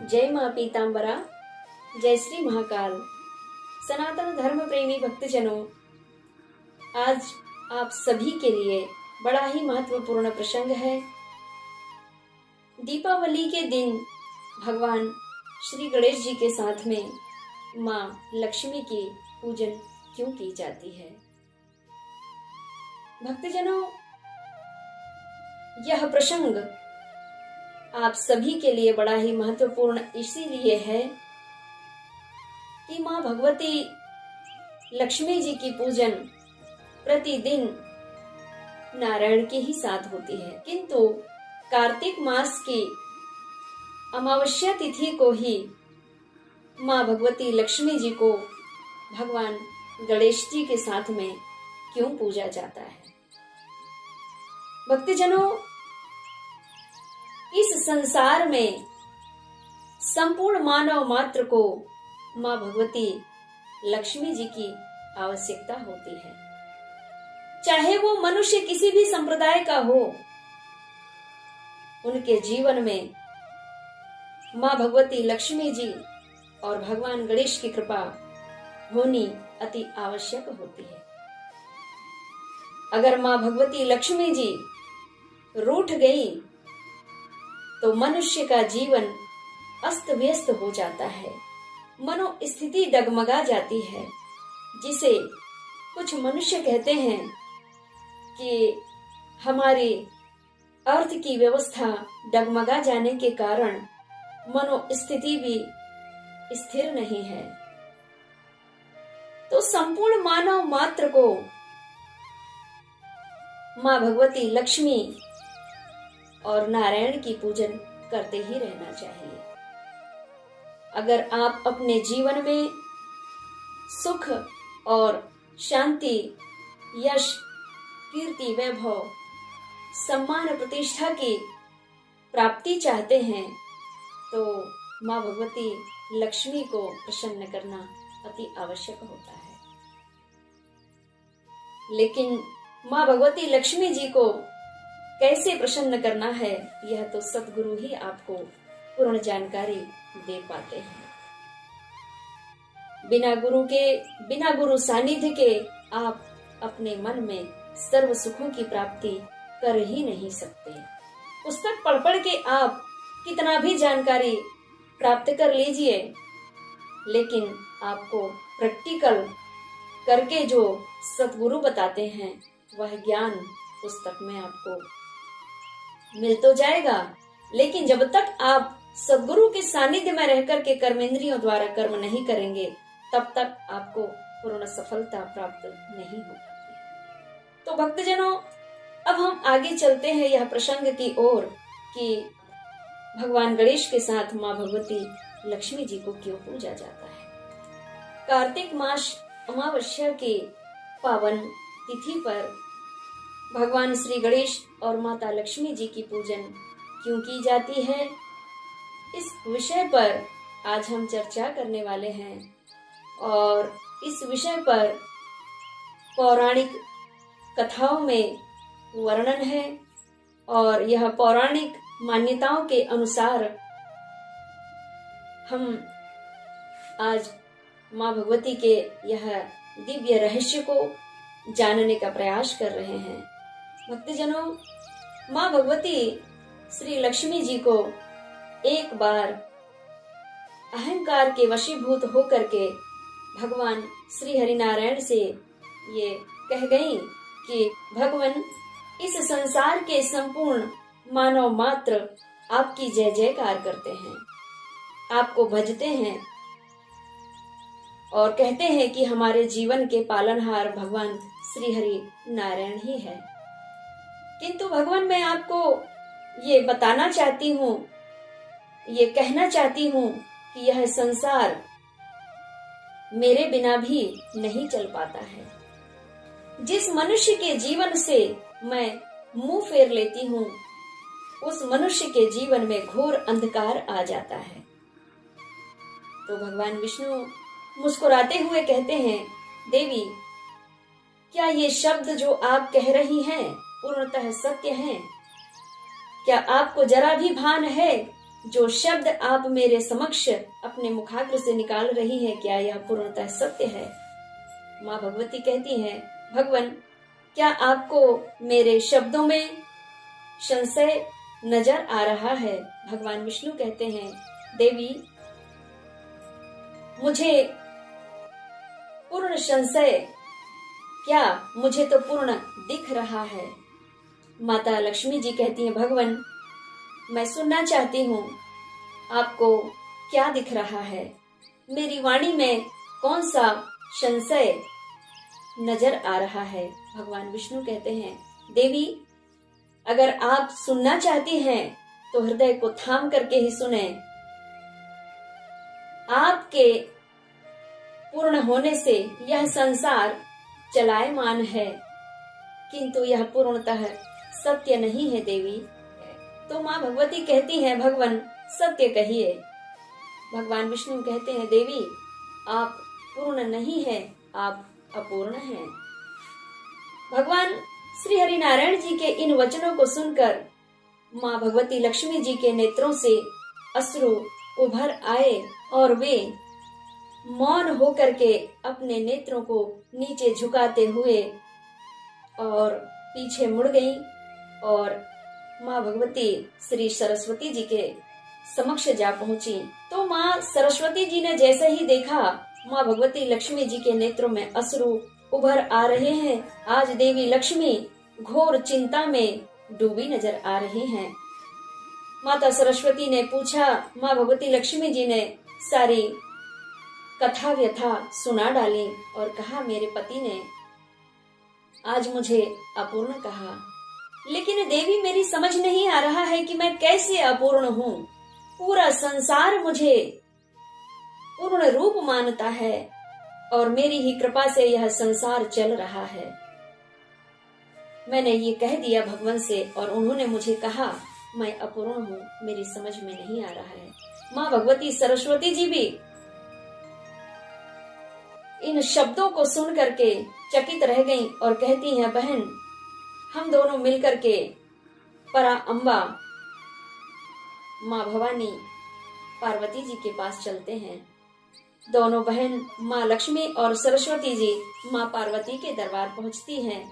जय माँ पीताम्बरा, जय श्री महाकाल। सनातन धर्म प्रेमी भक्तजनों, आज आप सभी के लिए बड़ा ही महत्वपूर्ण प्रसंग है। दीपावली के दिन भगवान श्री गणेश जी के साथ में माँ लक्ष्मी की पूजन क्यों की जाती है। भक्तजनों, यह प्रसंग आप सभी के लिए बड़ा ही महत्वपूर्ण इसीलिए है कि माँ भगवती लक्ष्मी जी की पूजन प्रतिदिन नारायण के ही साथ होती है, किंतु कार्तिक मास की अमावस्या तिथि को ही माँ भगवती लक्ष्मी जी को भगवान गणेश जी के साथ में क्यों पूजा जाता है। भक्तजनों, इस संसार में संपूर्ण मानव मात्र को माँ भगवती लक्ष्मी जी की आवश्यकता होती है। चाहे वो मनुष्य किसी भी संप्रदाय का हो, उनके जीवन में माँ भगवती लक्ष्मी जी और भगवान गणेश की कृपा होनी अति आवश्यक होती है। अगर माँ भगवती लक्ष्मी जी रूठ गई तो मनुष्य का जीवन अस्त व्यस्त हो जाता है, मनोस्थिति डगमगा जाती है, जिसे कुछ मनुष्य कहते हैं कि हमारी अर्थ की व्यवस्था डगमगा जाने के कारण मनोस्थिति भी स्थिर नहीं है। तो संपूर्ण मानव मात्र को माँ भगवती लक्ष्मी और नारायण की पूजन करते ही रहना चाहिए। अगर आप अपने जीवन में सुख और शांति, यश, कीर्ति, वैभव, सम्मान, प्रतिष्ठा की प्राप्ति चाहते हैं तो माँ भगवती लक्ष्मी को प्रसन्न करना अति आवश्यक होता है। लेकिन माँ भगवती लक्ष्मी जी को कैसे प्रसन्न करना है, यह तो सतगुरु ही आपको पूर्ण जानकारी दे पाते हैं। बिना गुरु सानिध्य के आप अपने मन में सर्व सुखों की प्राप्ति कर ही नहीं सकते। पुस्तक पढ़ के आप कितना भी जानकारी प्राप्त कर लीजिए, लेकिन आपको प्रैक्टिकल करके जो सतगुरु बताते हैं वह ज्ञान पुस्तक में आपको मिल तो जाएगा, लेकिन जब तक आप सद्गुरु के सानिध्य में रहकर के कर्मेंद्रियों द्वारा कर्म नहीं करेंगे, तब तक आपको पूर्ण सफलता प्राप्त नहीं हो पाती। तो भक्तजनों, अब हम आगे चलते हैं यह प्रसंग की ओर कि भगवान गणेश के साथ माँ भगवती लक्ष्मी जी को क्यों पूजा जाता है। कार्तिक मास अमावस्या के पावन तिथि पर भगवान श्री गणेश और माता लक्ष्मी जी की पूजन क्यों की जाती है, इस विषय पर आज हम चर्चा करने वाले हैं। और इस विषय पर पौराणिक कथाओं में वर्णन है और यह पौराणिक मान्यताओं के अनुसार हम आज माँ भगवती के यह दिव्य रहस्य को जानने का प्रयास कर रहे हैं। भक्तजनों, माँ भगवती श्री लक्ष्मी जी को एक बार अहंकार के वशीभूत होकर के भगवान श्री हरिनारायण से ये कह गई कि भगवान, इस संसार के संपूर्ण मानव मात्र आपकी जय जयकार करते हैं, आपको भजते हैं और कहते हैं कि हमारे जीवन के पालनहार भगवान श्री हरि नारायण ही है। किंतु भगवान, मैं आपको ये बताना चाहती हूँ, ये कहना चाहती हूँ कि यह संसार मेरे बिना भी नहीं चल पाता है। जिस मनुष्य के जीवन से मैं मुंह फेर लेती हूँ, उस मनुष्य के जीवन में घोर अंधकार आ जाता है। तो भगवान विष्णु मुस्कुराते हुए कहते हैं, देवी, क्या ये शब्द जो आप कह रही हैं पूर्णतः सत्य हैं? क्या आपको जरा भी भान है जो शब्द आप मेरे समक्ष अपने मुखाग्र से निकाल रही हैं, क्या यह पूर्णतः सत्य है? माँ भगवती कहती हैं, भगवान, क्या आपको मेरे शब्दों में संशय नजर आ रहा है? भगवान विष्णु कहते हैं, देवी, मुझे पूर्ण संशय क्या, मुझे तो पूर्ण दिख रहा है। माता लक्ष्मी जी कहती हैं, भगवान, मैं सुनना चाहती हूँ, आपको क्या दिख रहा है? मेरी वाणी में कौन सा संशय नजर आ रहा है? भगवान विष्णु कहते हैं, देवी, अगर आप सुनना चाहती हैं तो हृदय को थाम करके ही सुने। आपके पूर्ण होने से यह संसार चलायमान है, किंतु यह पूर्णतः सत्य नहीं है देवी। तो माँ भगवती कहती हैं, भगवान, सत्य कहिए। भगवान विष्णु कहते हैं, देवी, आप पूर्ण नहीं है, आप अपूर्ण हैं। भगवान श्री हरि नारायण जी के इन वचनों को सुनकर माँ भगवती लक्ष्मी जी के नेत्रों से अश्रु उभर आए और वे मौन होकर के अपने नेत्रों को नीचे झुकाते हुए और पीछे मुड़ गई और माँ भगवती श्री सरस्वती जी के समक्ष जा पहुंची। तो माँ सरस्वती जी ने जैसे ही देखा माँ भगवती लक्ष्मी जी के नेत्रों में अश्रु उभर आ रहे हैं, आज देवी लक्ष्मी घोर चिंता में डूबी नजर आ रही हैं। माता सरस्वती ने पूछा, माँ भगवती लक्ष्मी जी ने सारी कथा व्यथा सुना डाली और कहा, मेरे पति ने आज मुझे अपूर्ण कहा, लेकिन देवी, मेरी समझ नहीं आ रहा है कि मैं कैसे अपूर्ण हूँ। पूरा संसार मुझे पूर्ण रूप मानता है और मेरी ही कृपा से यह संसार चल रहा है। मैंने ये कह दिया भगवान से और उन्होंने मुझे कहा मैं अपूर्ण हूँ, मेरी समझ में नहीं आ रहा है। माँ भगवती सरस्वती जी भी इन शब्दों को सुन करके चकित रह गईं और कहती हैं, बहन, हम दोनों मिलकर के परा अम्बा माँ भवानी पार्वती जी के पास चलते हैं। दोनों बहन माँ लक्ष्मी और सरस्वती जी माँ पार्वती के दरबार पहुंचती हैं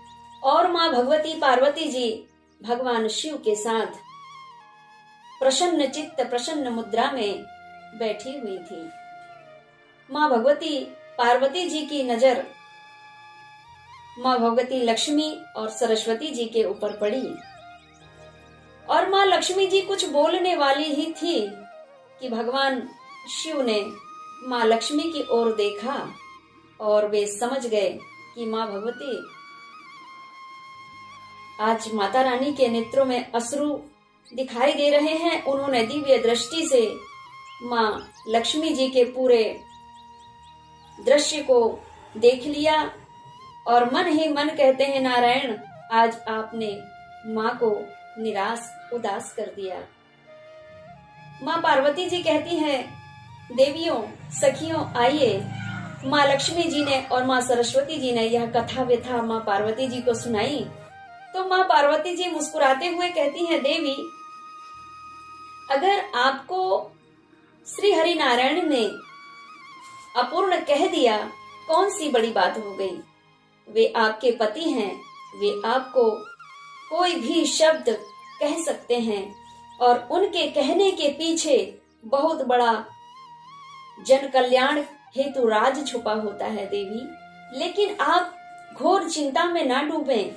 और माँ भगवती पार्वती जी भगवान शिव के साथ प्रसन्न चित्त प्रसन्न मुद्रा में बैठी हुई थी। माँ भगवती पार्वती जी की नजर माँ भगवती लक्ष्मी और सरस्वती जी के ऊपर पड़ी और माँ लक्ष्मी जी कुछ बोलने वाली ही थी कि भगवान शिव ने माँ लक्ष्मी की ओर देखा और वे समझ गए कि माँ भगवती आज माता रानी के नेत्रों में अश्रु दिखाई दे रहे हैं। उन्होंने दिव्य दृष्टि से माँ लक्ष्मी जी के पूरे दृश्य को देख लिया और मन ही मन कहते हैं, नारायण, आज आपने माँ को निराश उदास कर दिया। माँ पार्वती जी कहती हैं, देवियों, सखियों, आइए। माँ लक्ष्मी जी ने और माँ सरस्वती जी ने यह कथा व्यथा माँ पार्वती जी को सुनाई तो माँ पार्वती जी मुस्कुराते हुए कहती हैं, देवी, अगर आपको श्री हरि नारायण ने अपूर्ण कह दिया, कौन सी बड़ी बात हो गई। वे आपके पति हैं, वे आपको कोई भी शब्द कह सकते हैं और उनके कहने के पीछे बहुत बड़ा जन कल्याण हेतु राज छुपा होता है देवी। लेकिन आप घोर चिंता में ना डूबें,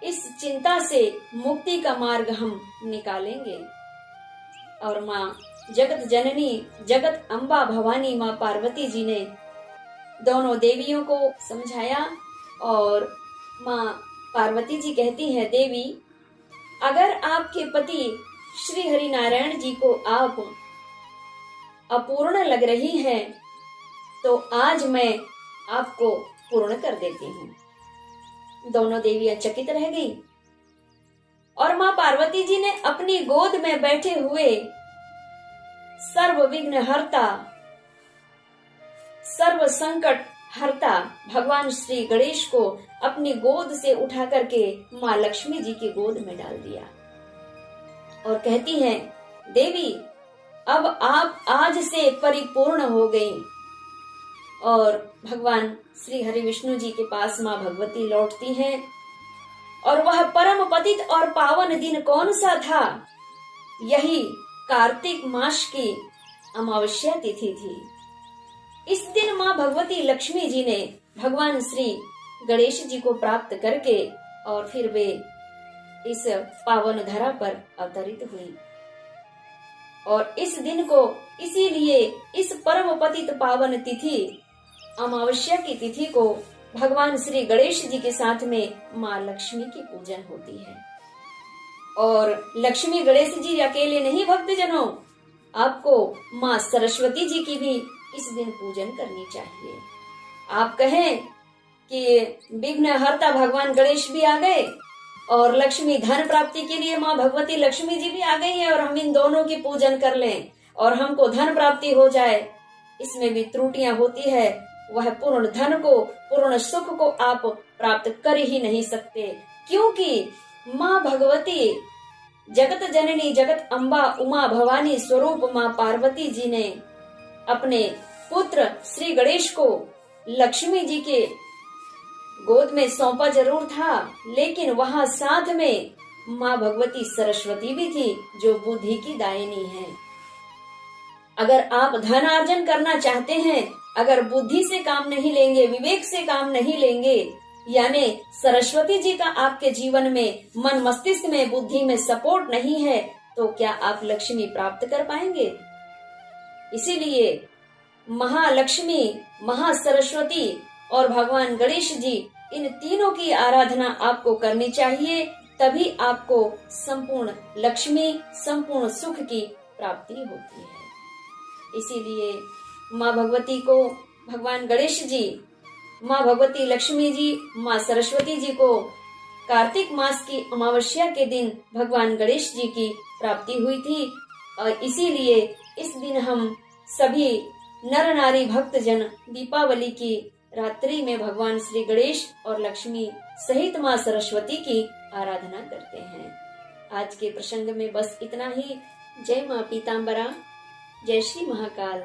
इस चिंता से मुक्ति का मार्ग हम निकालेंगे। और माँ जगत जननी जगत अम्बा भवानी माँ पार्वती जी ने दोनों देवियों को समझाया और माँ पार्वती जी कहती हैं, देवी, अगर आपके पति श्री हरि नारायण जी को आप अपूर्ण लग रही हैं तो आज मैं आपको पूर्ण कर देती हूँ। दोनों देवियां चकित रह गई और माँ पार्वती जी ने अपनी गोद में बैठे हुए सर्व विघ्न हरता सर्व संकट हरता भगवान श्री गणेश को अपनी गोद से उठा करके माँ लक्ष्मी जी की गोद में डाल दिया और कहती हैं, देवी, अब आप आज से परिपूर्ण हो गई। और भगवान श्री हरि विष्णु जी के पास माँ भगवती लौटती हैं। और वह परम पतित और पावन दिन कौन सा था? यही कार्तिक मास की अमावस्या तिथि थी। इस दिन माँ भगवती लक्ष्मी जी ने भगवान श्री गणेश जी को प्राप्त करके और फिर वे इस पावन धरा पर अवतरित हुई। और इस दिन को इसीलिए इस परम पतित पावन तिथि अमावस्या की तिथि को भगवान श्री गणेश जी के साथ में माँ लक्ष्मी की पूजन होती है। और लक्ष्मी गणेश जी अकेले नहीं भक्तजनों, आपको माँ सरस्वती जी की भी इस दिन पूजन करनी चाहिए। आप कहें कि विघ्न हर्ता भगवान गणेश भी आ गए और लक्ष्मी धन प्राप्ति के लिए माँ भगवती लक्ष्मी जी भी आ गई है और हम इन दोनों की पूजन कर लें और हमको धन प्राप्ति हो जाए। इसमें भी त्रुटियां होती है। वह पूर्ण धन को, पूर्ण सुख को आप प्राप्त कर ही नहीं सकते, क्योंकि माँ भगवती जगत जननी जगत अम्बा उमा भवानी स्वरूप माँ पार्वती जी ने अपने पुत्र श्री गणेश को लक्ष्मी जी के गोद में सौंपा जरूर था, लेकिन वहाँ साथ में माँ भगवती सरस्वती भी थी जो बुद्धि की दायिनी है। अगर आप धन अर्जन करना चाहते हैं, अगर बुद्धि से काम नहीं लेंगे, विवेक से काम नहीं लेंगे, यानी सरस्वती जी का आपके जीवन में मन मस्तिष्क में बुद्धि में सपोर्ट नहीं है, तो क्या आप लक्ष्मी प्राप्त कर पाएंगे? इसीलिए महालक्ष्मी, महासरस्वती और भगवान गणेश जी, इन तीनों की आराधना आपको करनी चाहिए, तभी आपको संपूर्ण लक्ष्मी, संपूर्ण सुख की प्राप्ति होती है। इसीलिए माँ भगवती को भगवान गणेश जी, माँ भगवती लक्ष्मी जी, माँ सरस्वती जी को कार्तिक मास की अमावस्या के दिन भगवान गणेश जी की प्राप्ति हुई थी। और इसीलिए इस दिन हम सभी नर नारी भक्त जन दीपावली की रात्रि में भगवान श्री गणेश और लक्ष्मी सहित माँ सरस्वती की आराधना करते हैं। आज के प्रसंग में बस इतना ही। जय माँ पीताम्बरा, जय श्री महाकाल।